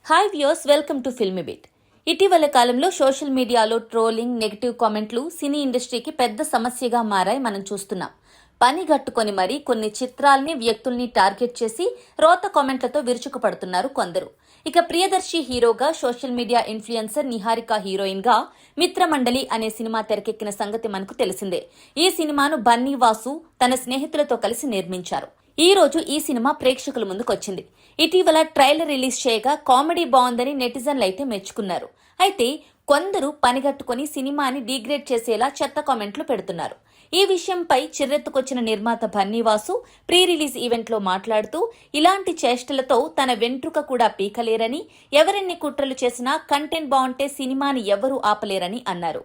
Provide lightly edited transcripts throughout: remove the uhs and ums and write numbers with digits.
Hi viewers, welcome to filmy beat. ఇటీవల కాలంలో social మీడియాలో ట్రోలింగ్, నెగిటివ్ కామెంట్లు సినీ ఇండస్ట్రీకి పెద్ద సమస్యగా మారాయి. మనం చూస్తున్నాం. పని గట్టుకొని మరీ కొన్ని చిత్రాల్ని, వ్యక్తుల్ని టార్గెట్ చేసి రోత కామెంట్లతో విరుచుకుపడుతున్నారు కొందరు. ఇక ప్రియదర్శి హీరోగా, social media influencer Niharika heroine గా మిత్రమండలి అనే సినిమా తెరకెక్కిన సంగతి మనకు తెలిసిందే. ఈ సినిమాను బన్నీ వాసు తన స్నేహితులతో కలిసి నిర్మించారు. ఈ రోజు ఈ సినిమా ప్రేక్షకుల ముందుకొచ్చింది. ఇటీవల ట్రైలర్ రిలీజ్ చేయగా కామెడీ బాగుందని నెటిజన్లు అయితే మెచ్చుకున్నారు. అయితే కొందరు పనిగట్టుకుని సినిమాని డీగ్రేడ్ చేసేలా చెత్త కామెంట్లు పెడుతున్నారు. ఈ విషయంపై చిర్రెత్తుకొచ్చిన నిర్మాత బన్నీవాసు ప్రీ రిలీజ్ ఈవెంట్లో మాట్లాడుతూ, ఇలాంటి చేష్టలతో తన వెంట్రుక కూడా పీకలేరని, ఎవరెన్ని కుట్రలు చేసినా కంటెంట్ బాగుంటే సినిమాని ఎవరూ ఆపలేరని అన్నారు.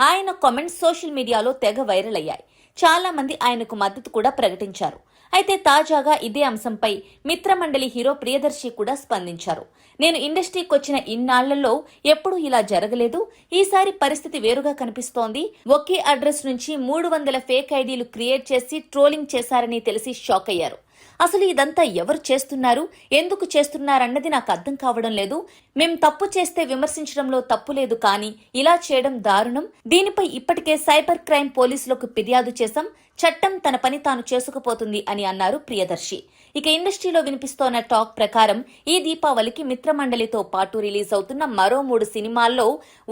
ఆయన కామెంట్స్ సోషల్ మీడియాలో తెగ వైరల్ అయ్యాయి. చాలా మంది ఆయనకు మద్దతు కూడా ప్రకటించారు. అయితే తాజాగా ఇదే అంశంపై మిత్రమండలి హీరో ప్రియదర్శి కూడా స్పందించారు. నేను ఇండస్ట్రీకి వచ్చిన ఇన్నాళ్లలో ఎప్పుడూ ఇలా జరగలేదు. ఈసారి పరిస్థితి వేరుగా కనిపిస్తోంది. ఒకే అడ్రస్ నుంచి 300 ఫేక్ ఐడీలు క్రియేట్ చేసి ట్రోలింగ్ చేశారని తెలిసి షాక్ అయ్యారు. అసలు ఇదంతా ఎవరు చేస్తున్నారు, ఎందుకు చేస్తున్నారన్నది నాకు అర్థం కావడం లేదు. మేం తప్పు చేస్తే విమర్శించడంలో తప్పు లేదు, కానీ ఇలా చేయడం దారుణం. దీనిపై ఇప్పటికే సైబర్ క్రైమ్ పోలీసులకు ఫిర్యాదు చేశాం. చట్టం తన పని తాను చేసుకుపోతుంది అని అన్నారు ప్రియదర్శి. ఇక ఇండస్ట్రీలో వినిపిస్తోన్న టాక్ ప్రకారం ఈ దీపావళికి మిత్రమండలితో పాటు రిలీజ్ అవుతున్న మరో 3 సినిమాల్లో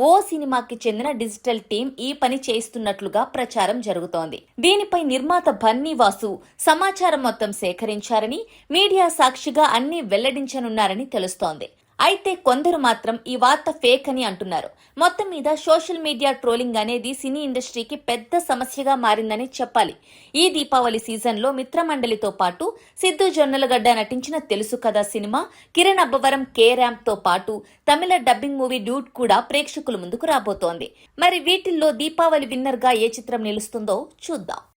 ఓ సినిమాకి చెందిన డిజిటల్ టీం ఈ పని చేయిస్తున్నట్లుగా ప్రచారం జరుగుతోంది. దీనిపై నిర్మాత బన్నీ వాసు సమాచారం మొత్తం సేకరించారని, మీడియా సాక్షిగా అన్ని వెల్లడించనున్నారని తెలుస్తోంది. అయితే కొందరు మాత్రం ఈ వార్త ఫేక్ అని అంటున్నారు. మొత్తం మీద సోషల్ మీడియా ట్రోలింగ్ అనేది సినీ ఇండస్ట్రీకి పెద్ద సమస్యగా మారిందని చెప్పాలి. ఈ దీపావళి సీజన్లో మిత్రమండలితో పాటు సిద్ధు జొన్నలగడ్డ నటించిన తెలుసు కదా cinema, Kiran Abbavaram, K ramp తో పాటు తమిళ డబ్బింగ్ మూవీ డ్యూట్ కూడా ప్రేక్షకుల ముందుకు రాబోతోంది. మరి వీటిల్లో దీపావళి విన్నర్ గా ఏ చిత్రం నిలుస్తుందో చూద్దాం.